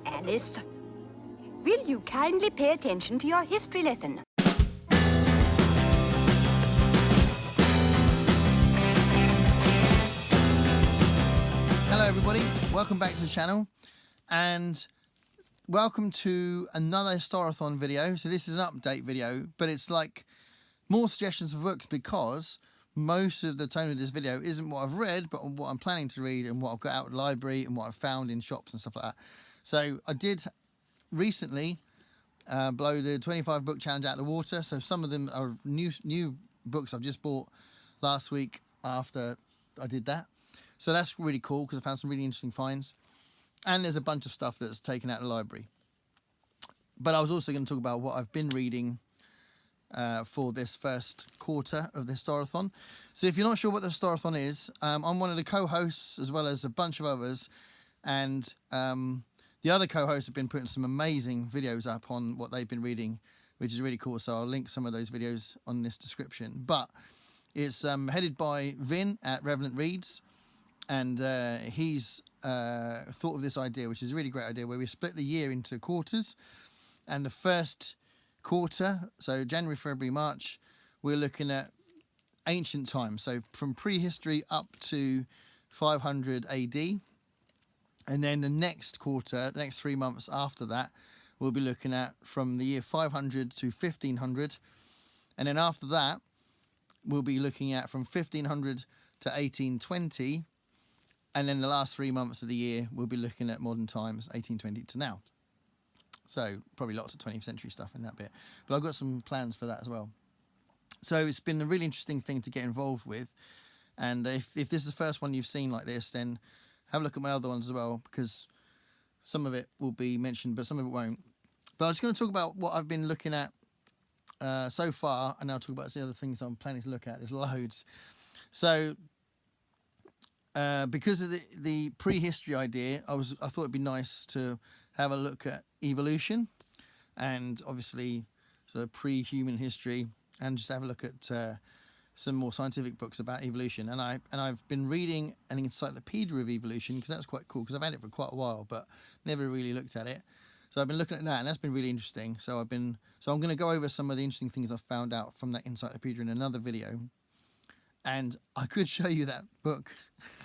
Alice, will you kindly pay attention to your history lesson? Hello everybody, welcome back to the channel and welcome to another Historathon video. So this is an update video, but it's like more suggestions for books because most of the tone of this video isn't what I've read, but what I'm planning to read and what I've got out of the library and what I've found in shops and stuff like that. So I did recently blow the 25 book challenge out of the water. So some of them are new books I've just bought last week after I did that. So that's really cool because I found some really interesting finds. And there's a bunch of stuff that's taken out of the library. But I was also going to talk about what I've been reading for this first quarter of the Historathon. So if you're not sure what the Historathon is, I'm one of the co-hosts as well as a bunch of others. And the other co-hosts have been putting some amazing videos up on what they've been reading, which is really cool. So I'll link some of those videos on this description. But it's headed by Vin at Revenant Reads. And he's thought of this idea, which is a really great idea, where we split the year into quarters. And the first quarter, so January, February, March, we're looking at ancient times. So from prehistory up to 500 AD. And then the next quarter, the next 3 months after that, we'll be looking at from the year 500 to 1500. And then after that, we'll be looking at from 1500 to 1820. And then the last 3 months of the year, we'll be looking at modern times, 1820 to now. So probably lots of 20th century stuff in that bit. But I've got some plans for that as well. So it's been a really interesting thing to get involved with. And if this is the first one you've seen like this, then have a look at my other ones as well, because some of it will be mentioned, but some of it won't. But I'm just going to talk about what I've been looking at so far, and I'll talk about the other things I'm planning to look at. There's loads. So because of the prehistory idea, I thought it'd be nice to have a look at evolution, and obviously sort of pre-human history, and just have a look at some more scientific books about evolution. And I've been reading an encyclopedia of evolution because that's quite cool, because I've had it for quite a while but never really looked at it. So I've been looking at that, and that's been really interesting. So I'm going to go over some of the interesting things I've found out from that encyclopedia in another video. And I could show you that book,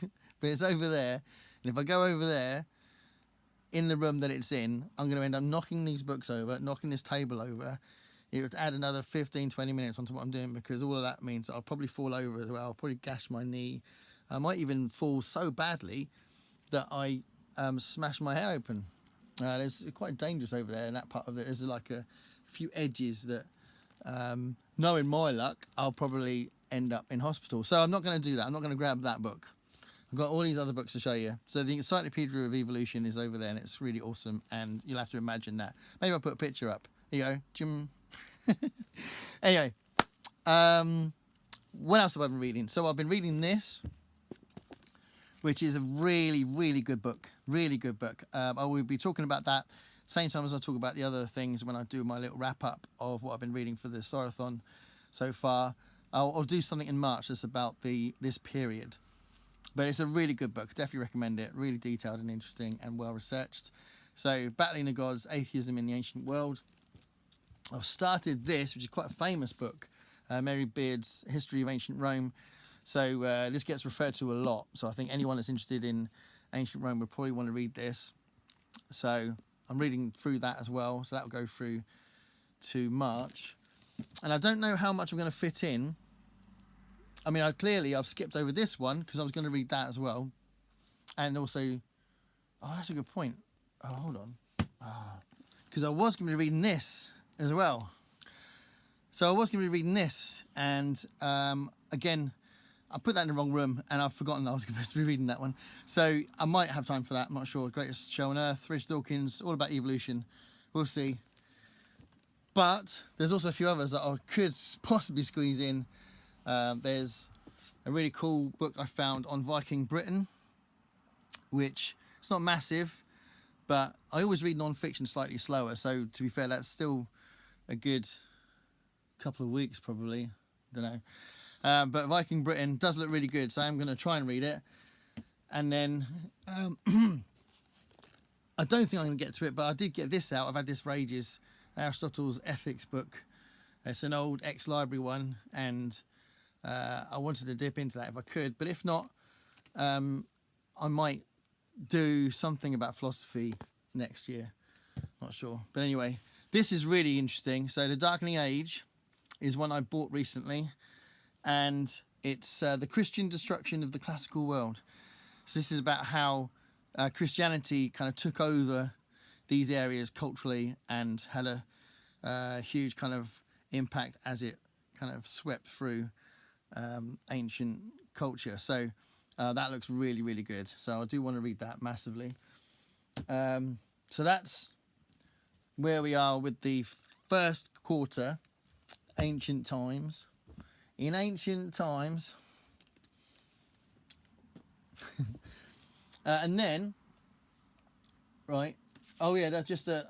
but it's over there. And if I go over there, in the room that it's in, I'm going to end up knocking these books over, knocking this table over. It would add another 15-20 minutes onto what I'm doing, because all of that means that I'll probably fall over as well. I'll probably gash my knee. I might even fall so badly that I smash my head open. It's quite dangerous over there in that part of it. There's like a few edges that, knowing my luck, I'll probably end up in hospital. So I'm not going to do that. I'm not going to grab that book. I've got all these other books to show you. So the Encyclopedia of Evolution is over there, and it's really awesome, and you'll have to imagine that. Maybe I'll put a picture up. Here you go. Jim. Anyway, what else have I been reading? So I've been reading this, which is a really, really good book. Really good book. I will be talking about that same time as I talk about the other things when I do my little wrap-up of what I've been reading for the Historathon so far. I'll do something in March that's about this period. But it's a really good book. Definitely recommend it. Really detailed and interesting and well-researched. So, Battling the Gods, Atheism in the Ancient World. I've started this, which is quite a famous book, Mary Beard's History of Ancient Rome. So this gets referred to a lot. So I think anyone that's interested in ancient Rome would probably want to read this. So I'm reading through that as well. So that will go through to March. And I don't know how much I'm going to fit in. I mean, I've skipped over this one because I was going to read that as well. And also, oh, that's a good point. Oh, hold on. Because I was going to be reading this as well. So I was going to be reading this, and again, I put that in the wrong room, and I've forgotten that I was supposed to be reading that one. So I might have time for that. I'm not sure. Greatest Show on Earth, Rich Dawkins, all about evolution. We'll see. But there's also a few others that I could possibly squeeze in. There's a really cool book I found on Viking Britain, which it's not massive, but I always read non-fiction slightly slower. So to be fair, that's still a good couple of weeks probably. Don't know. But Viking Britain does look really good, so I'm going to try and read it. And then I don't think I'm going to get to it, but I did get this out. I've had this for ages. Aristotle's Ethics book. It's an old ex-library one, and I wanted to dip into that if I could. But if not, I might do something about philosophy next year. Not sure. But anyway, this is really interesting. So The Darkening Age is one I bought recently, and it's the Christian destruction of the classical world. So this is about how Christianity kind of took over these areas culturally and had a huge kind of impact as it kind of swept through ancient culture. So that looks really, really good. So I do want to read that massively. So that's where we are with the first quarter, ancient times. In ancient times. And then, right, oh yeah, that's just there's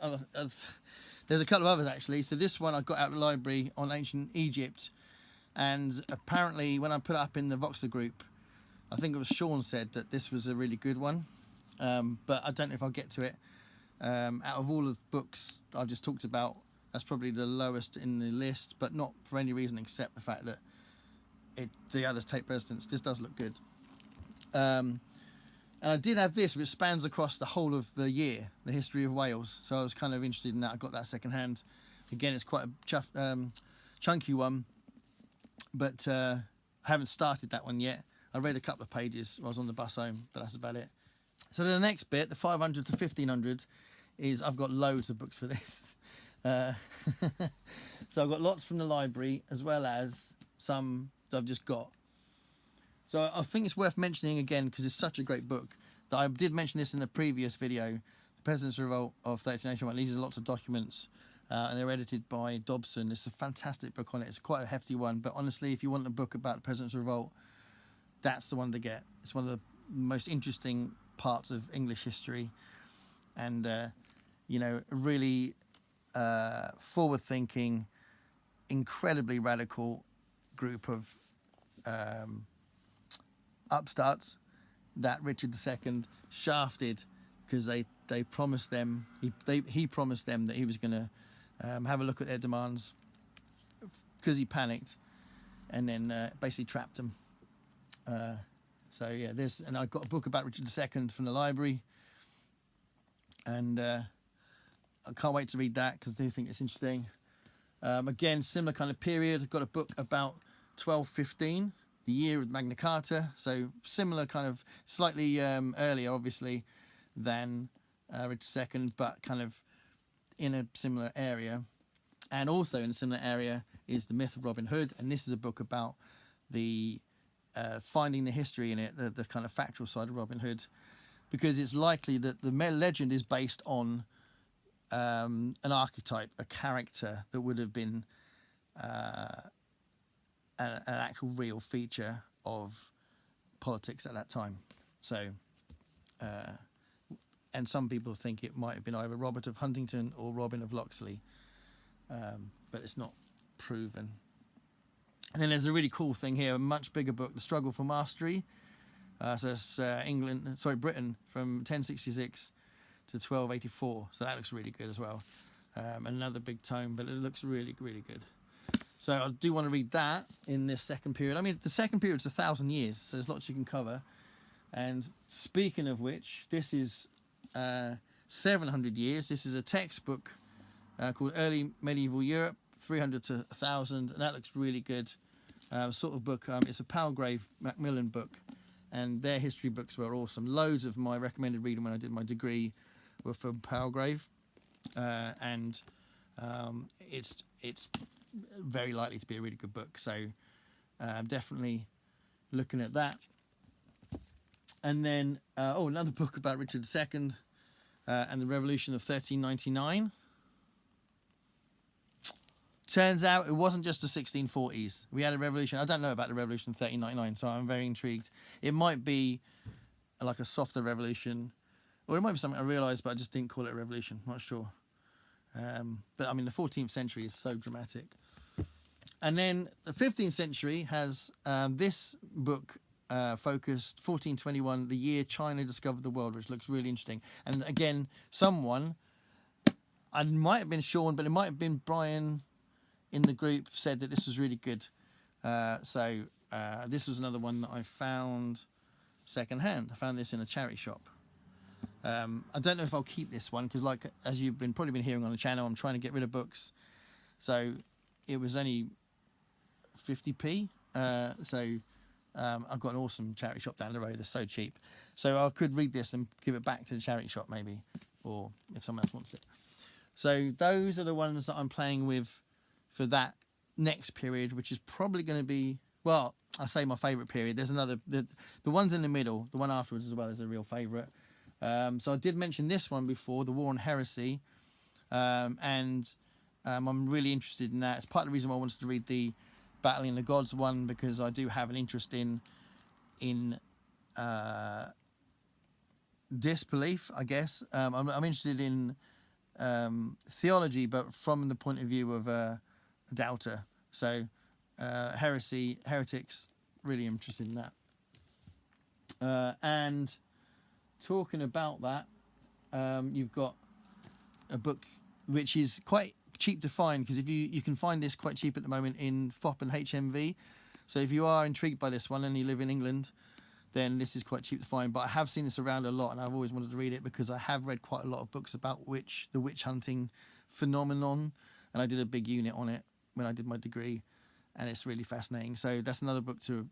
a couple of others actually. So this one I got out of the library on ancient Egypt, and apparently when I put it up in the Voxer group, I think it was Sean said that this was a really good one, but I don't know if I'll get to it. Out of all of the books I've just talked about, that's probably the lowest in the list, but not for any reason except the fact that the others take precedence. This does look good. And I did have this, which spans across the whole of the year, the history of Wales. So I was kind of interested in that. I got that second hand. Again, it's quite a chunky one, but I haven't started that one yet. I read a couple of pages while I was on the bus home, but that's about it. So the next bit, the 500 to 1500, is I've got loads of books for this. So I've got lots from the library as well as some that I've just got. So I think it's worth mentioning again, because it's such a great book, that I did mention this in the previous video, The Peasants' Revolt of 1381. These are lots of documents, and they're edited by Dobson. It's a fantastic book on it. It's quite a hefty one, but honestly, if you want a book about the Peasants' Revolt, that's the one to get. It's one of the most interesting parts of English history, and you know, really forward-thinking, incredibly radical group of upstarts that Richard II shafted, because they promised them, he promised them that he was going to have a look at their demands, because he panicked, and then basically trapped them. So yeah, and I got a book about Richard II from the library, and I can't wait to read that, because I do think it's interesting. Again, similar kind of period. I've got a book about 1215, the year of Magna Carta, so similar kind of, slightly earlier obviously than Richard II, but kind of in a similar area. And also in a similar area is The Myth of Robin Hood, and this is a book about the finding the history in it, the kind of factual side of Robin Hood, because it's likely that the legend is based on an archetype, a character that would have been an actual real feature of politics at that time. So, and some people think it might have been either Robert of Huntingdon or Robin of Locksley, but it's not proven. And then there's a really cool thing here, a much bigger book, The Struggle for Mastery. So it's Britain from 1066 to 1284. So that looks really good as well. Another big tome, but it looks really, really good. So I do want to read that in this second period. I mean, the second period's 1,000 years, so there's lots you can cover. And speaking of which, this is 700 years. This is a textbook called Early Medieval Europe, 300 to 1,000, and that looks really good. Sort of book. It's a Palgrave Macmillan book, and their history books were awesome. Loads of my recommended reading when I did my degree were from Palgrave, and it's very likely to be a really good book. So I'm definitely looking at that. And then another book about Richard II and the Revolution of 1399. Turns out it wasn't just the 1640s. We had a revolution. I don't know about the revolution of 1399, so I'm very intrigued. It might be like a softer revolution, or it might be something I realised, but I just didn't call it a revolution. I'm not sure. But I mean, the 14th century is so dramatic. And then the 15th century has this book focused, 1421, the year China discovered the world, which looks really interesting. And again, someone, I might have been Sean, but it might have been Brian in the group, said that this was really good. So this was another one that I found secondhand. I found this in a charity shop. I don't know if I'll keep this one because, like, as you've probably been hearing on the channel, I'm trying to get rid of books. So it was only 50p. I've got an awesome charity shop down the road. They're so cheap. So I could read this and give it back to the charity shop maybe, or if someone else wants it. So those are the ones that I'm playing with for that next period, which is probably going to be, well, I say my favourite period. There's another, the ones in the middle, the one afterwards as well is a real favourite. So I did mention this one before, the War on Heresy, and I'm really interested in that. It's part of the reason why I wanted to read the Battling the Gods one, because I do have an interest in disbelief, I guess. I'm interested in theology, but from the point of view of a doubter. So heretics, really interested in that. And talking about that, you've got a book which is quite cheap to find, because if you can find this quite cheap at the moment in FOP and HMV. So if you are intrigued by this one and you live in England, then this is quite cheap to find. But I have seen this around a lot, and I've always wanted to read it because I have read quite a lot of books about the witch hunting phenomenon, and I did a big unit on it when I did my degree, and it's really fascinating. So that's another book to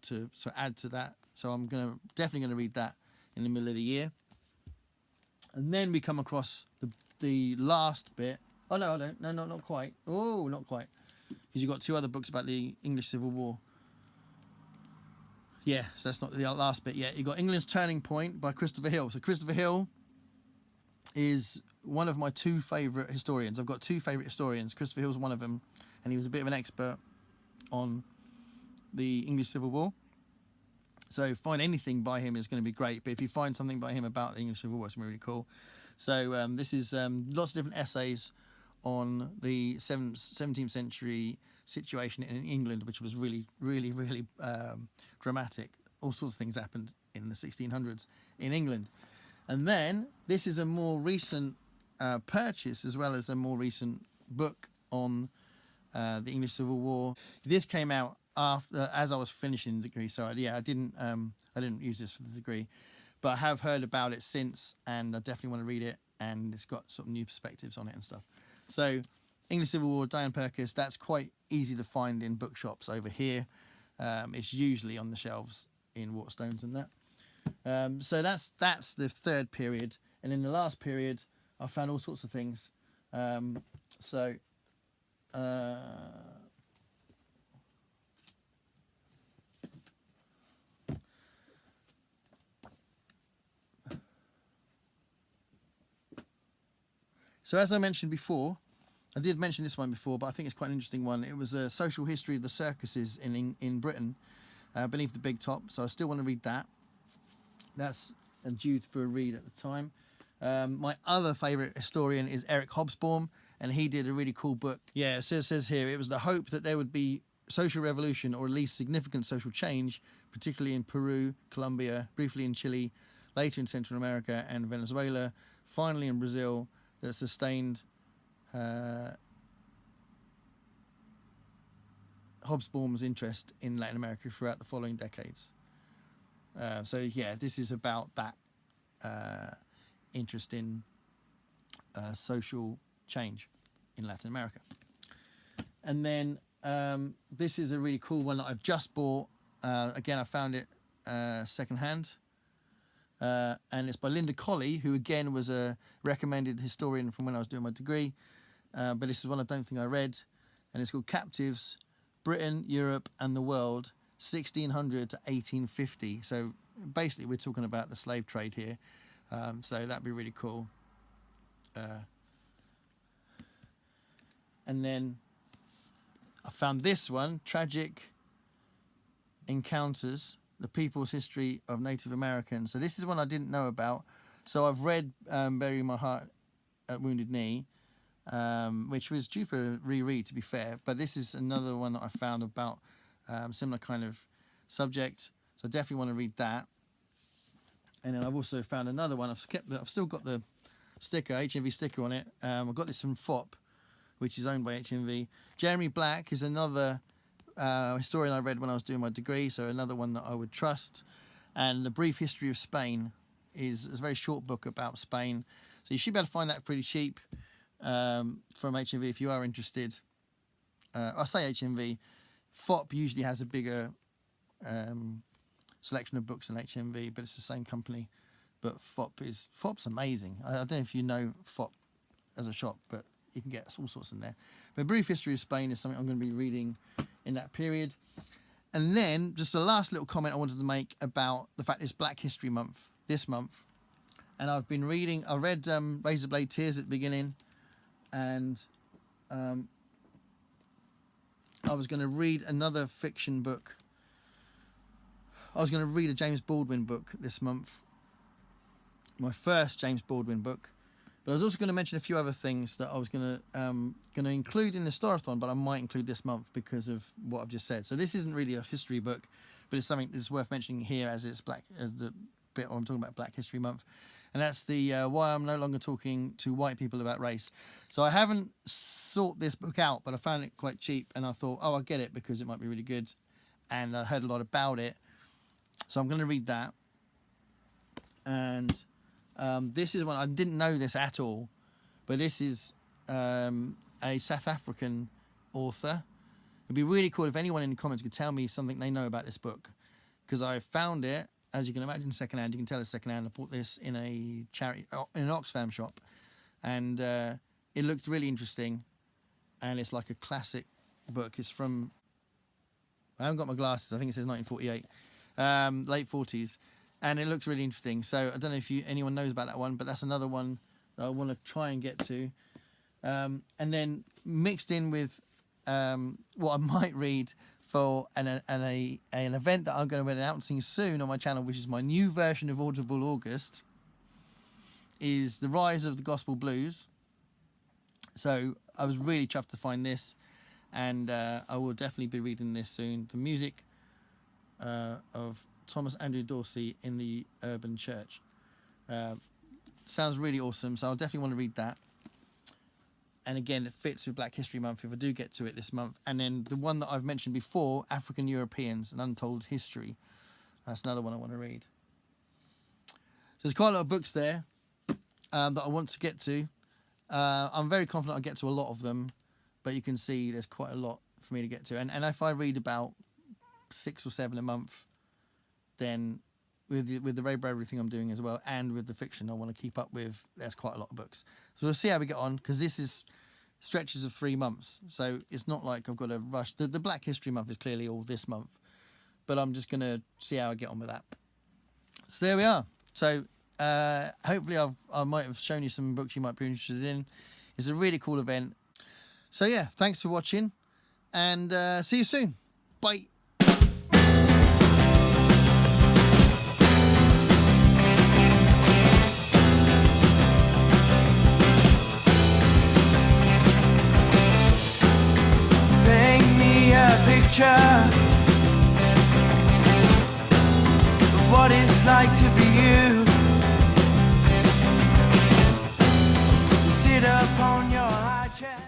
add to that. So I'm definitely gonna read that in the middle of the year. And then we come across the last bit. Oh no, I don't. No, not quite. Oh, not quite. Because you've got two other books about the English Civil War. Yeah, so that's not the last bit yet. You've got England's Turning Point by Christopher Hill. So Christopher Hill is one of my two favourite historians. I've got two favourite historians. Christopher Hill's one of them, and he was a bit of an expert on the English Civil War. So find anything by him is going to be great. But if you find something by him about the English Civil War, it's going to be really cool. So this is lots of different essays on the 17th century situation in England, which was really, really, really dramatic. All sorts of things happened in the 1600s in England. And then this is a more recent purchase, as well as a more recent book on the English Civil War. This came out after, as I was finishing the degree. So yeah, I didn't use this for the degree, but I have heard about it since, and I definitely want to read it. And it's got sort of new perspectives on it and stuff. So English Civil War, Diane Purkis, that's quite easy to find in bookshops over here. It's usually on the shelves in Waterstones and that. So that's the third period. And in the last period, I found all sorts of things. So as I mentioned before, I did mention this one before, but I think it's quite an interesting one. It was a social history of the circuses in Britain, beneath the big top. So I still want to read that. That's due for a read at the time. My other favourite historian is Eric Hobsbawm, and he did a really cool book. Yeah, it says here, it was the hope that there would be social revolution, or at least significant social change, particularly in Peru, Colombia, briefly in Chile, later in Central America and Venezuela, finally in Brazil, that sustained Hobsbawm's interest in Latin America throughout the following decades. So yeah, this is about that interest in social change in Latin America. And then this is a really cool one that I've just bought. Again, I found it secondhand. And it's by Linda Colley, who again was a recommended historian from when I was doing my degree. But this is one I don't think I read. And it's called Captives, Britain, Europe and the World, 1600 to 1850. So basically we're talking about the slave trade here. So that'd be really cool. And then I found this one, Tragic Encounters, the People's History of Native Americans. So this is one I didn't know about. So I've read Bury My Heart at Wounded Knee, which was due for a reread, to be fair. But this is another one that I found about similar kind of subject. So I definitely want to read that. And then I've also found another one. I've still got the sticker, HMV sticker on it. I've got this from FOP, which is owned by HMV. Jeremy Black is another historian I read when I was doing my degree, so another one that I would trust. And The Brief History of Spain is a very short book about Spain. So you should be able to find that pretty cheap from HMV if you are interested. I say HMV. FOP usually has a bigger selection of books than HMV, but it's the same company. But FOP's amazing. I don't know if you know FOP as a shop, but you can get all sorts in there. But Brief History of Spain is something I'm going to be reading in that period. And then just the last little comment I wanted to make about the fact it's Black History Month this month. And I read Razorblade Tears at the beginning, and I was going to read another fiction book. I was going to read a James Baldwin book this month, my first James Baldwin book. But I was also going to mention a few other things that I was going to include in the Historathon, but I might include this month because of what I've just said. So this isn't really a history book, but it's something that's worth mentioning here as it's the bit I'm talking about Black History Month. And that's the why I'm no longer talking to white people about race. So I haven't sought this book out, but I found it quite cheap, and I thought, oh, I'll get it because it might be really good. And I heard a lot about it. So I'm going to read that. And this is one, I didn't know this at all, but this is a South African author. It'd be really cool if anyone in the comments could tell me something they know about this book, because I found it, as you can imagine, secondhand. You can tell it's secondhand. I bought this in a charity, in an Oxfam shop, and it looked really interesting. And it's like a classic book. It's from, I haven't got my glasses. I think it says 1948, late 40s, and it looks really interesting. So I don't know if anyone knows about that one, but that's another one that I want to try and get to. And then mixed in with what I might read for an event that I'm going to be announcing soon on my channel, which is my new version of Audible August, is The Rise of the Gospel Blues. So I was really chuffed to find this, and I will definitely be reading this soon. The music of Thomas Andrew Dorsey in the Urban Church. Sounds really awesome, so I'll definitely want to read that. And again, it fits with Black History Month if I do get to it this month. And then the one that I've mentioned before, African Europeans, An Untold History. That's another one I want to read. So there's quite a lot of books there that I want to get to. I'm very confident I'll get to a lot of them, but you can see there's quite a lot for me to get to. And if I read about 6 or 7 a month, then with the Ray Bradbury thing I'm doing as well, and with the fiction I want to keep up with, there's quite a lot of books. So we'll see how we get on, because this is stretches of 3 months, so it's not like I've got to rush. The Black History Month is clearly all this month, but I'm just going to see how I get on with that. So there we are. So hopefully I might have shown you some books you might be interested in. It's a really cool event. So yeah, thanks for watching, and see you soon. Bye. Of what it's like to be you. You sit up on your high chair.